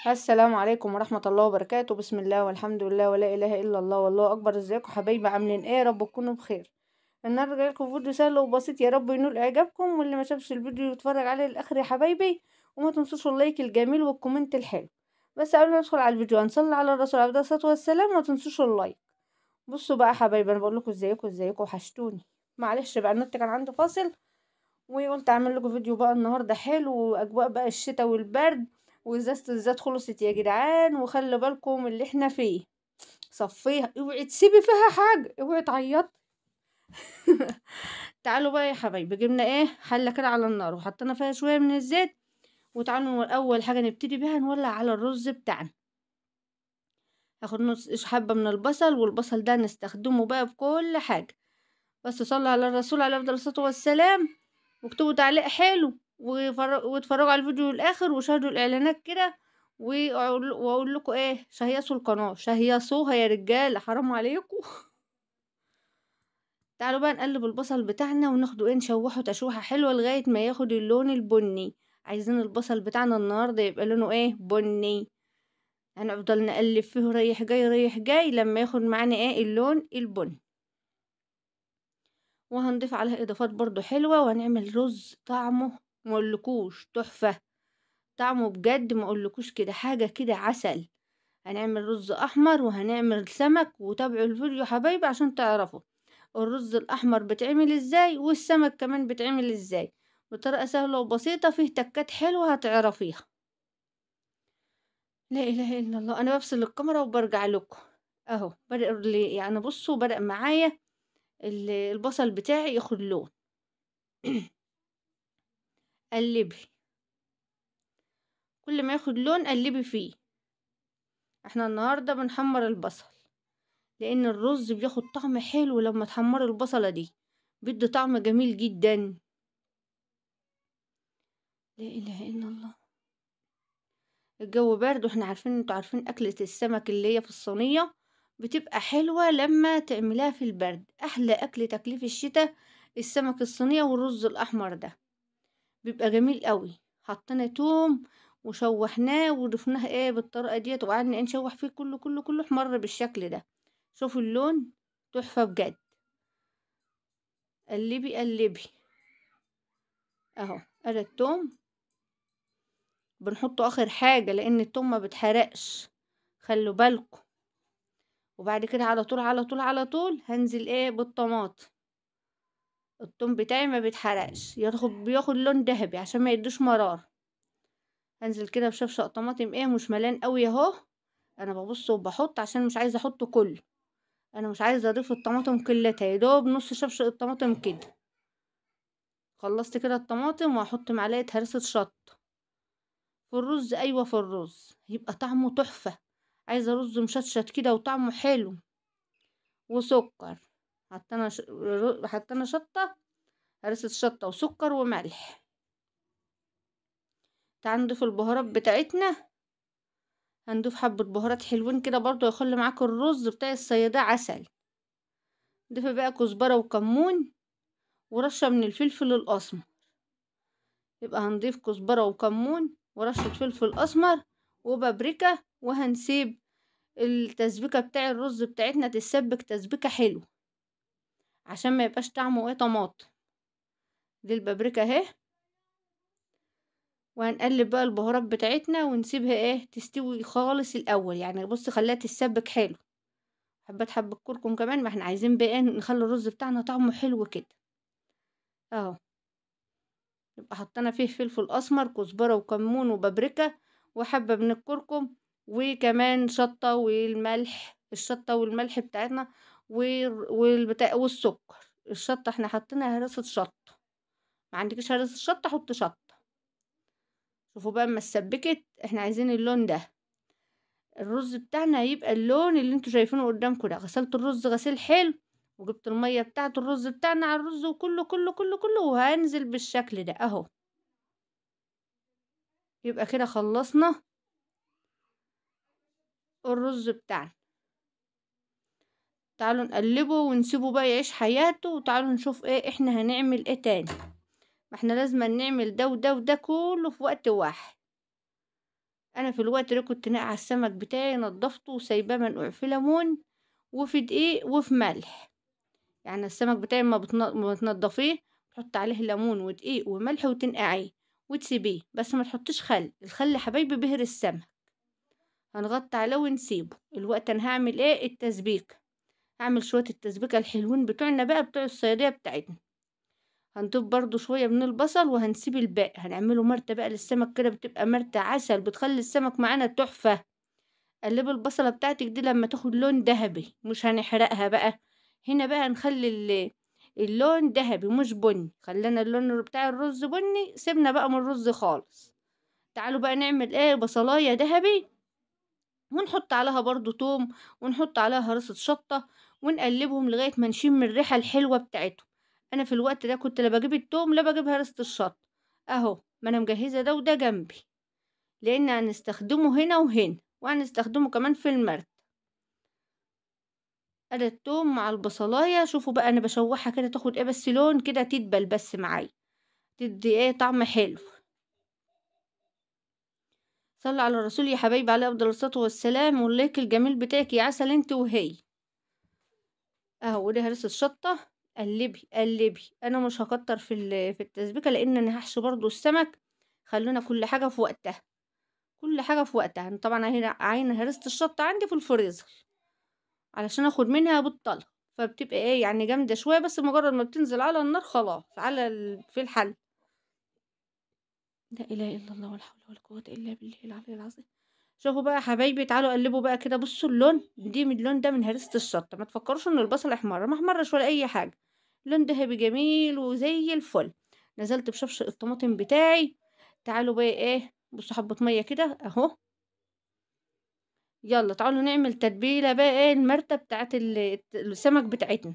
السلام عليكم ورحمة الله وبركاته. بسم الله والحمد لله ولا إله إلا الله والله أكبر. ازيكم حبايبي؟ عاملين ايه؟ يا رب تكونوا بخير. النهارده جايلكم فيديو سهل وبسيط، يا رب ينول إعجابكم، واللي ما شافش الفيديو يتفرج عليه للآخر يا حبايبي. وما تنسوش اللايك الجميل والكومنت الحلو. بس قبل ما ندخل على الفيديو هنصلي على الرسول عليه الصلاة والسلام، وما تنسوش اللايك. بصوا بقى يا حبايبي، انا بقول لكم ازيكم وحشتوني. معلش بقى النت كان عندي فاصل، وقلت اعمل لكم فيديو بقى النهارده حلو، واجواء بقى الشتاء والبرد، وازازه الزيت خلصت يا جدعان، وخلي بالكم اللي احنا فيه. صفيها، اوعي تسيبي فيها حاجه، اوعي تعيط. تعالوا بقى يا حبايبي، جبنا ايه حله كده على النار، وحطينا فيها شويه من الزيت. وتعالوا اول حاجه نبتدي بيها نولع على الرز بتاعنا. هاخد نص حبه من البصل، والبصل ده نستخدمه بقى في كل حاجه. بس صلى على الرسول عليه افضل الصلاه والسلام، واكتبوا تعليق حلو، واتفرجوا على الفيديو للاخر، وشاهدوا الاعلانات كده. واقول لكم ايه، شهيصوا القناه، شهيصوها يا رجاله، حرام عليكم. تعالوا بقى نقلب البصل بتاعنا، وناخده ايه نشوحه تشويحه حلوه لغايه ما ياخد اللون البني. عايزين البصل بتاعنا النهارده يبقى لونه ايه، بني. هنفضل نقلب فيه رايح جاي رايح جاي لما ياخد معانا ايه اللون البني. وهنضيف عليها اضافات برضو حلوة، وهنعمل رز طعمه مقولكوش تحفة. طعمه بجد مقولكوش كده حاجة كده عسل. هنعمل رز احمر، وهنعمل سمك، وتابعوا الفيديو حبايبي عشان تعرفوا الرز الاحمر بتعمل ازاي، والسمك كمان بتعمل ازاي، بطريقة سهلة وبسيطة، فيه تكات حلوة هتعرفيها. لا اله الا الله. انا بفصل الكاميرا وبرجع لكم. اهو بدأ يعني بصوا بدأ معايا البصل بتاعي ياخد لون. قلبي، كل ما ياخد لون قلبي فيه. احنا النهارده بنحمر البصل، لان الرز بياخد طعم حلو لما تحمر البصله دي، بيدي طعم جميل جدا. لا اله الا الله. الجو برد، واحنا عارفين انتوا عارفين اكلة السمك اللي هي في الصينية بتبقى حلوة لما تعملها في البرد. احلى اكل تكليف الشتاء السمك الصينية والرز الاحمر ده، بيبقى جميل قوي. حطينا توم وشوحناه وضفناه ايه بالطريقة ديت، وقعدنا ايه نشوح فيه كله احمر بالشكل ده. شوفوا اللون، تحفة بجد. قلبي قلبي. اهو ادي التوم، بنحطه اخر حاجة لان التوم ما بتحرقش، خلوا بالكم. وبعد كده على طول على طول على طول هنزل ايه بالطماطم. التوم بتاعي ما بيتحرقش، بياخد لون ذهبي عشان ما يدوش مرار. هنزل كده بشفشق طماطم ايه مش ملان قوي اهو. انا ببص وبحط عشان مش عايزه احطه كله. انا مش عايزه اضيف الطماطم كلتها، يا دوب نص شفشق الطماطم كده. خلصت كده الطماطم، وهحط معلقه هرسه شطه في الرز. ايوه في الرز يبقى طعمه تحفه. عايزه رز مشطشط كده وطعمه حلو. وسكر. حطينا شطه، هرسه شطه وسكر وملح. تعال نضيف البهارات بتاعتنا. هنضيف حبه بهارات حلوين كده برضو يخلي معاك الرز بتاع الصيادة عسل. نضيف بقى كزبره وكمون، ورشه من الفلفل الاسمر. يبقى هنضيف كزبرة وكمون ورشة فلفل اسمر وبابريكا، وهنسيب التسبيكة بتاع الرز بتاعتنا تتسبك تسبيكة حلو عشان ما يبقاش طعمه ايه طماطم. دي البابريكا اهي. وهنقلب بقى البهارات بتاعتنا ونسيبها ايه تستوي خالص الاول، يعني بص خليها تتسبك حلو. حبة كركم كمان، ما احنا عايزين بقى ايه نخلي الرز بتاعنا طعمه حلو كده. اهو يبقى حطينا فيه فلفل اسمر كزبره وكمون وبابريكا وحبه من الكركم، وكمان شطه والملح، الشطه والملح بتاعتنا، والبتاع والسكر. الشطه احنا حطينا هرسه شطه، ما عندكش هرسه شطه حط شطه. شوفوا بقى اما اتسبكت، احنا عايزين اللون ده. الرز بتاعنا هيبقى اللون اللي انتوا شايفينه قدامكم ده. غسلت الرز غسيل حلو، وجبت الميه بتاعه الرز بتاعنا على الرز، وكله وهنزل بالشكل ده اهو. يبقى كده خلصنا الرز بتاعنا. تعالوا نقلبه ونسيبه بقى يعيش حياته، وتعالوا نشوف ايه احنا هنعمل ايه تاني. ما احنا لازم نعمل ده وده وده كله في وقت واحد. أنا في الوقت ده كنت ناقعة السمك بتاعي نضفته وسايباه منقوع في ليمون وفي دقيق وفي ملح. يعني السمك بتاعي ما بتنضفيه تحطي عليه ليمون ودقيق وملح وتنقعيه وتسيبيه، بس ما تحطيش خل، الخل يا حبايبي بيهري السمك. هنغطي عليه ونسيبه. الوقت أنا هاعمل إيه؟ التسبيكة. هاعمل شوية التسبيكة الحلوين بتوعنا بقى بتوع الصيادية بتاعتنا. هنضيف برضو شوية من البصل وهنسيب الباقي. هنعمله مرتة بقى للسمك كده، بتبقى مرتة عسل بتخلي السمك معانا تحفة. قلبي البصلة بتاعتك دي لما تاخد لون ذهبي، مش هنحرقها بقى. هنا بقى هنخلي اللون ذهبي مش بني. خلينا اللون بتاع الرز بني، سيبنا بقى من الرز خالص. تعالوا بقى نعمل ايه؟ بصلاية ذهبي، ونحط عليها برضو توم، ونحط عليها هرسة شطة، ونقلبهم لغاية ما نشم الريحة الحلوة بتاعتهم. انا في الوقت ده كنت لا بجيب التوم لا بجيب هرسة الشطة. اهو ما انا مجهزة ده وده جنبي، لان هنستخدمه هنا وهنا، وهنستخدمه كمان في المرق. ادي التوم مع البصلاية. شوفوا بقى انا بشوحها كده تاخد ايه بس لون كده، تدبل بس معايا، تدي ايه طعم حلو. صلوا على الرسول يا حبايبي عليه افضل الصلاة والسلام. والليك الجميل بتاعك يا عسل انت وهي. اهو ودي هرسة شطة. قلبي قلبي. انا مش هكتر في التسبيكة، لان انا هحشي برضو السمك. خلونا كل حاجة في وقتها، كل حاجة في وقتها. أنا طبعا هنا عاينة هرسة الشطة عندي في الفريزر علشان اخد منها بالطلة، فبتبقى ايه يعني جامدة شوية، بس مجرد ما بتنزل على النار خلاص على في الحل. لا اله الا الله ولا حول ولا قوة الا بالله العلي العظيم. شوفوا بقى يا حبايبي، تعالوا قلبوا بقى كده. بصوا اللون دي من اللون ده من هرسة الشطة. ما تفكروش ان البصل احمر، ما احمرش ولا اي حاجة. لون دهبي جميل وزي الفل. نزلت بشفش الطماطم بتاعي. تعالوا بقى ايه، بصوا حبة مية كده اهو. يلا تعالوا نعمل تتبيلة بقى ايه المرتة بتاعت السمك بتاعتنا.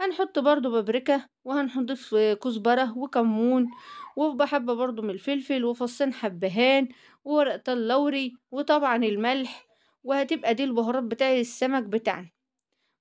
هنحط برضو بابريكا، وهنضيف كزبرة وكمون، وبحبة برضو من الفلفل، وفصين حبهان، وورقة اللوري، وطبعا الملح. وهتبقى دي البهارات بتاع السمك بتاعنا.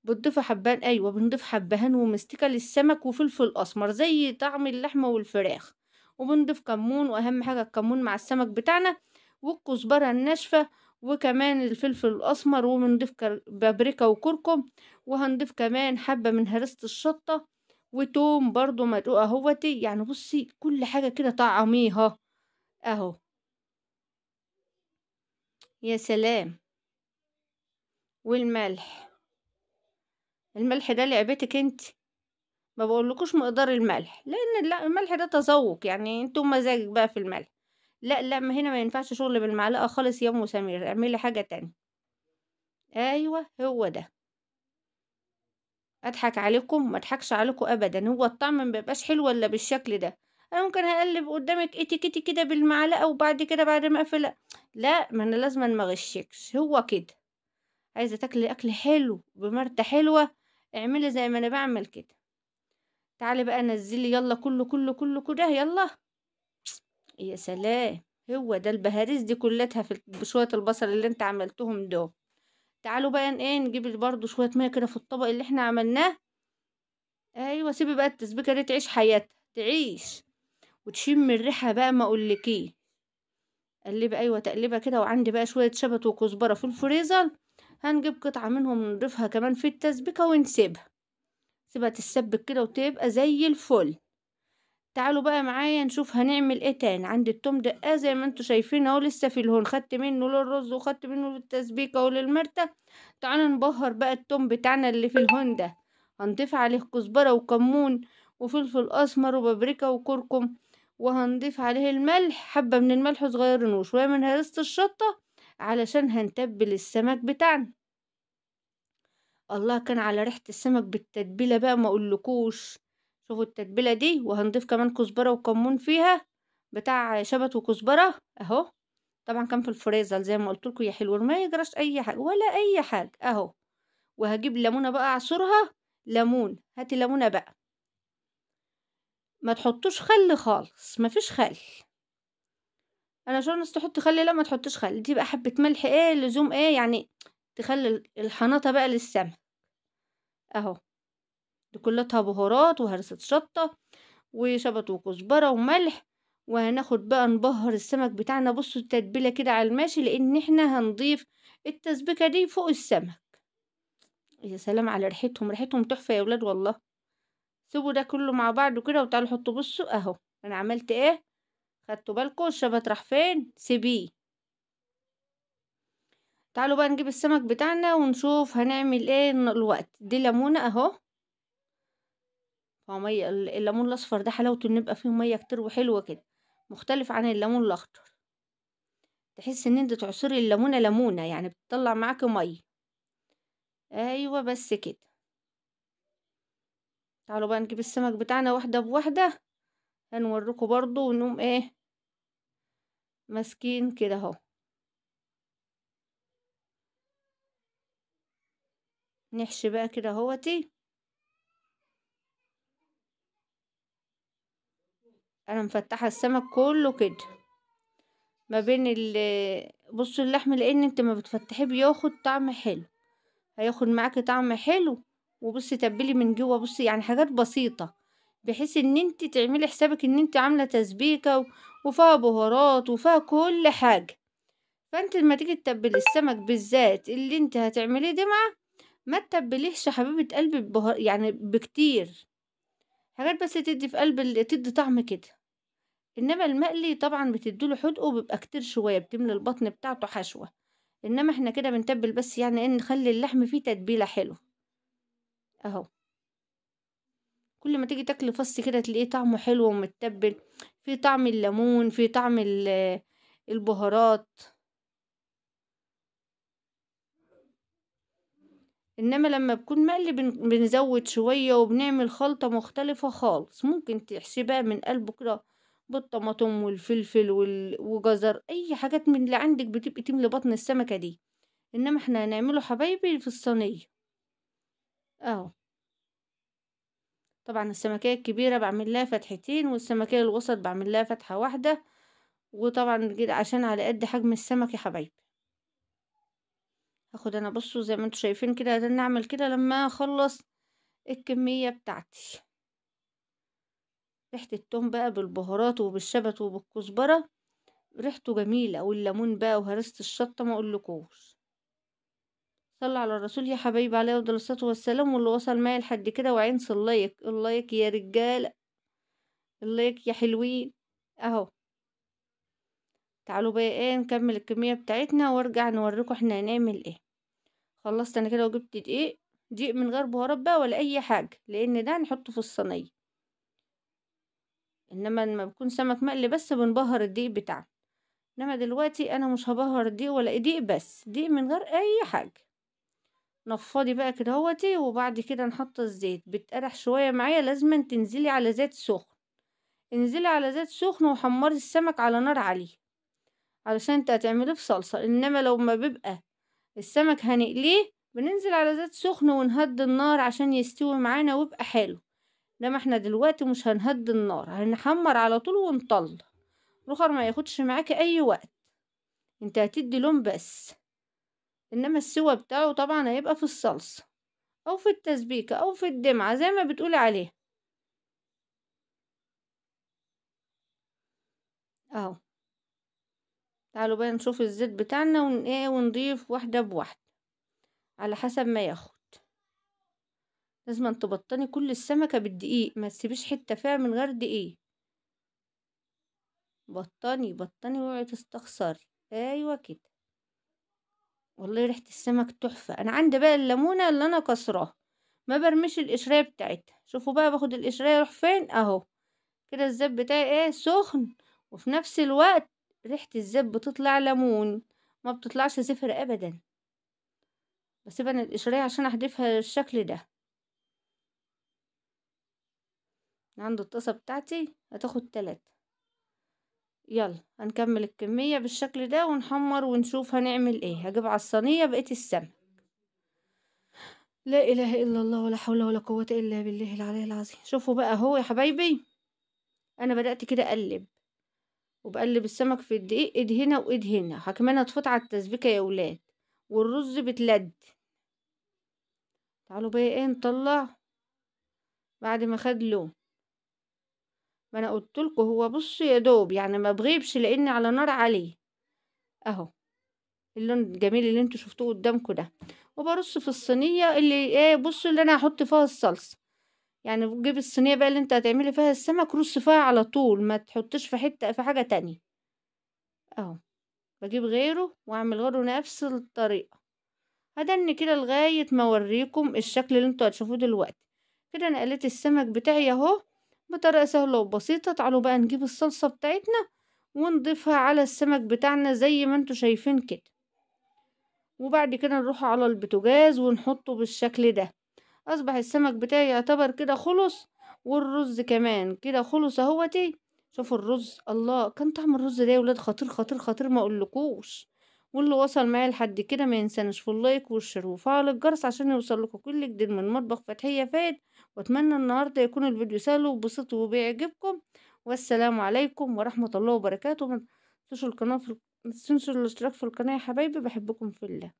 بتضيف حبان، ايوه بنضيف حبهان ومستكة للسمك وفلفل اسمر زي طعم اللحمة والفراخ. وبنضيف كمون، واهم حاجة الكمون مع السمك بتاعنا، والكزبرة الناشفة، وكمان الفلفل الاسمر. وبنضيف بابريكا وكركم. وهنضيف كمان حبة من هرسة الشطة، وتوم برضو مدقوق اهوتي. يعني بصي كل حاجة كده طعميها اهو. يا سلام. والملح، الملح ده لعبتك انت. ما بقولكوش مقدار الملح، لان لا الملح ده تذوق، يعني انتوا مزاجك بقى في الملح. لا لا، ما هنا ما ينفعش شغل بالمعلقه خالص يا ام سمير، اعملي حاجه تانية. ايوه هو ده. اضحك عليكم؟ ما اضحكش عليكم ابدا. هو الطعم ما بيبقاش حلو الا بالشكل ده. انا ممكن هقلب قدامك ايتي كيتي كده بالمعلقه، وبعد كده بعد ما اقفل لا، ما انا لازم ما اغشكش. هو كده. عايزه تاكلي اكل حلو بمرته حلوه، اعملي زي ما انا بعمل كده. تعالي بقى نزلي يلا كله كله كله كده يلا. يا سلام. هو ده البهاريز دي كلتها في بشوية البصل اللي انت عملتهم دول. تعالوا بقى ايه نجيب برضو شوية مية كده في الطبق اللي احنا عملناه. ايوه سيبي بقى التسبيكة دي تعيش حياتها، تعيش وتشم الريحة بقى ما اقولكيه. قلبي ايوه تقلبها كده. وعندي بقى شوية شبت وكزبرة في الفريزر، هنجيب قطعة منهم نضيفها كمان في التسبيكة ونسيبها. سيبها تتسبك كده وتبقى زي الفل. تعالوا بقى معايا نشوف هنعمل ايه تاني. عندي التوم دقاه زي ما انتوا شايفين اهو، لسه في الهون، خدت منه للرز وخدت منه للتسبيكه وللمرتة. تعالوا نبهر بقى التوم بتاعنا اللي في الهون ده. هنضيف عليه كزبره وكمون وفلفل اسمر وبابريكا وكركم. وهنضيف عليه الملح، حبه من الملح صغيرين وشويه من هرسة الشطه، علشان هنتبل السمك بتاعنا. الله كان على ريحة السمك بالتتبيلة بقى ما اقولكوش. شوفوا التتبيلة دي. وهنضيف كمان كزبرة وكمون فيها، بتاع شبت وكزبرة اهو. طبعا كان في الفريزر زي ما قلت لكم يا حلوين، ما يجراش اي حاجة ولا اي حاجة اهو. وهجيب ليمونة بقى اعصرها. ليمون، هاتي ليمونة بقى. ما تحطوش خل خالص، ما فيش خل. انا شو الناس تحط خل، لا ما تحطش خل. دي بقى حبة ملح ايه لزوم ايه يعني، تخلي الحناطة بقى للسمك اهو. دي كلها بهارات وهرسة شطة وشبت وكزبرة وملح. وهناخد بقى نبهر السمك بتاعنا. بصوا التتبيلة كده على الماشي، لان احنا هنضيف التسبيكة دي فوق السمك. يا سلام على ريحتهم، ريحتهم تحفة يا ولاد والله. سيبوا ده كله مع بعضه كده وتعالوا حطوا. بصوا اهو انا عملت ايه، خدتوا بالكم الشبت راح فين؟ سيبيه. تعالوا بقى نجيب السمك بتاعنا ونشوف هنعمل ايه الوقت. دي ليمونة اهو، هو مية الليمون الاصفر ده حلاوته ان يبقى فيه مية كتير وحلوة كده، مختلف عن الليمون الاخضر. تحس ان انت تعصري الليمونة ليمونة، يعني بتطلع معاكي مية. ايوه بس كده. تعالوا بقى نجيب السمك بتاعنا واحدة بواحدة، هنوريكم برضو ونقوم ايه ماسكين كده اهو. نحشي بقى كده اهوتي. انا مفتحة السمك كله كده ما بين بصوا اللحم، لان انت ما بتفتحيه بياخد طعم حلو، هياخد معاكي طعم حلو. وبصي تبلي من جوه، بصي يعني حاجات بسيطة بحيث ان انت تعملي حسابك ان انت عاملة تسبيكة وفيها بهارات وفيها كل حاجة. فانت لما تيجي تتبلي السمك بالذات اللي انت هتعمليه دمعة، ما تتبليهش حبيبة قلبي ببهار يعني بكتير حاجات، بس تدي في قلب تدي طعم كده. انما المقلي طبعا بتديله حدقه وبيبقى كتير شوية، بتملي البطن بتاعته حشوة. انما احنا كده بنتبل بس يعني ان نخلي اللحم فيه تتبيلة حلوة اهو. كل ما تيجي تاكلي فص كده تلاقيه طعمه حلو ومتبل، فيه طعم الليمون، فيه طعم البهارات. انما لما بكون مقلي بنزود شوية وبنعمل خلطة مختلفة خالص. ممكن تحشي بقى من قلبه كده بالطماطم والفلفل وجزر، اي حاجات من اللي عندك بتبقي تملي بطن السمكة دي. انما احنا هنعمله حبايبي في الصينية اهو. طبعا السمكية الكبيرة بعمل لها فتحتين، والسمكية الوسط بعمل لها فتحة واحدة. وطبعا كده عشان على قد حجم السمك يا حبايبي. هاخد انا بصوا زي ما انتوا شايفين كده، ده نعمل كده لما اخلص الكمية بتاعتي. ريحة التوم بقى بالبهارات وبالشبت وبالكزبرة ريحته جميلة، والليمون بقى وهرسة الشطة ما اقولكوش. صلى على الرسول يا حبايبي عليه افضل الصلاة والسلام. واللي وصل معايا لحد كده وعين اللايك، اللايك يا رجالة، اللايك يا حلوين اهو. تعالوا بقى ايه نكمل الكمية بتاعتنا وارجع نوريكم احنا هنعمل ايه. خلصت انا كده وجبت دقيق، دقيق من غير بهارات بقى ولا اي حاجة، لان ده نحطه في الصينية. انما لما بيكون سمك مقلي بس بنبهر الدقيق بتاعنا. انما دلوقتي انا مش هبهر الدقيق ولا دقيق، بس دقيق من غير اي حاجة. نفضي بقى كده اهوتي، وبعد كده نحط الزيت بتقرح شوية معايا. لازم تنزلي على زيت سخن، انزلي على زيت سخن وحمري السمك على نار عالية علشان انت هتعمليه في صلصة. انما لو ما بيبقى السمك هنقليه بننزل على زيت سخن ونهدي النار عشان يستوي معانا ويبقى حلو. انما احنا دلوقتي مش هنهدي النار، هنحمر على طول ونطلع. رخر ما ياخدش معاكي اي وقت، انت هتدي لون بس. انما السوا بتاعه طبعا هيبقى في الصلصة او في التسبيكة او في الدمعة زي ما بتقولي عليه اهو. تعالوا بقى نشوف الزيت بتاعنا ايه ونضيف واحدة بواحدة على حسب ما ياخد. لازم تبطني كل السمكة بالدقيق، ما تسيبيش حتة فيها من غير دقيق. بطني بطني واوعي تستخسري. ايوه كده. والله ريحة السمك تحفة. انا عندي بقى الليمونة اللي انا كسراها، ما برميش القشرية بتاعتها. شوفوا بقى باخد القشرية اروح فين اهو. كده الزيت بتاعي ايه سخن، وفي نفس الوقت ريحة الزيت بتطلع ليمون، ما بتطلعش زفر ابدا. بسيب انا القشرية عشان احدفها الشكل ده. عند الطاسة بتاعتي هتاخد 3. يلا هنكمل الكمية بالشكل ده ونحمر ونشوف هنعمل ايه. هجيب على الصينية بقية السمك. لا اله الا الله ولا حول ولا قوة الا بالله العلي العظيم. شوفوا بقى اهو يا حبايبي، انا بدأت كده اقلب وبقلب السمك في الدقيق، ايد هنا وايد هنا. كمان هتفوت على التسبيكة يا ولاد، والرز بتلد. تعالوا بقى ايه نطلع بعد ما خد لون. ما أنا قُلت لكم هو بُصّوا يا دوب يعني ما بغيبش لإني على نار عالية، أهو اللون الجميل اللي أنتم شفتوه قدّامكم ده، وبارُص في الصينية اللي إيه بُصّوا اللي أنا هاحط فيها الصلصة، يعني بتجيبي الصينية بقى اللي أنتِ هتعملي فيها السمك رُصّي فيها على طول، ما تحطّيش في حتة في حاجة تانية، أهو باجيب غيره وأعمل غيره نفس الطريقة، هادنّي كده لغاية ما أورّيكم الشكل اللي أنتم هتشوفوه دلوقتي، كده أنا قليت السمك بتاعي أهو بطريقة سهلة وبسيطة، تعالوا بقى نجيب الصلصة بتاعتنا ونضيفها على السمك بتاعنا زي ما أنتم شايفين كده، وبعد كده نروح على البوتاجاز ونحطه بالشكل ده. أصبح السمك بتاعي يعتبر كده خلص، والرز كمان كده خلص أهوتي. شوفوا الرز الله كان طعم الرز ده يا ولاد خطير خطير خطير ما اقولكوش. واللي وصل معايا لحد كده ما ينسانش في اللايك والشير وفعل الجرس عشان يوصل لكم كل جديد من مطبخ فتحية فات. واتمنى النهارده يكون الفيديو سهل وبسيط وبيعجبكم. والسلام عليكم ورحمة الله وبركاته. ما تنسوش الاشتراك في القناة يا حبايبي، بحبكم في الله.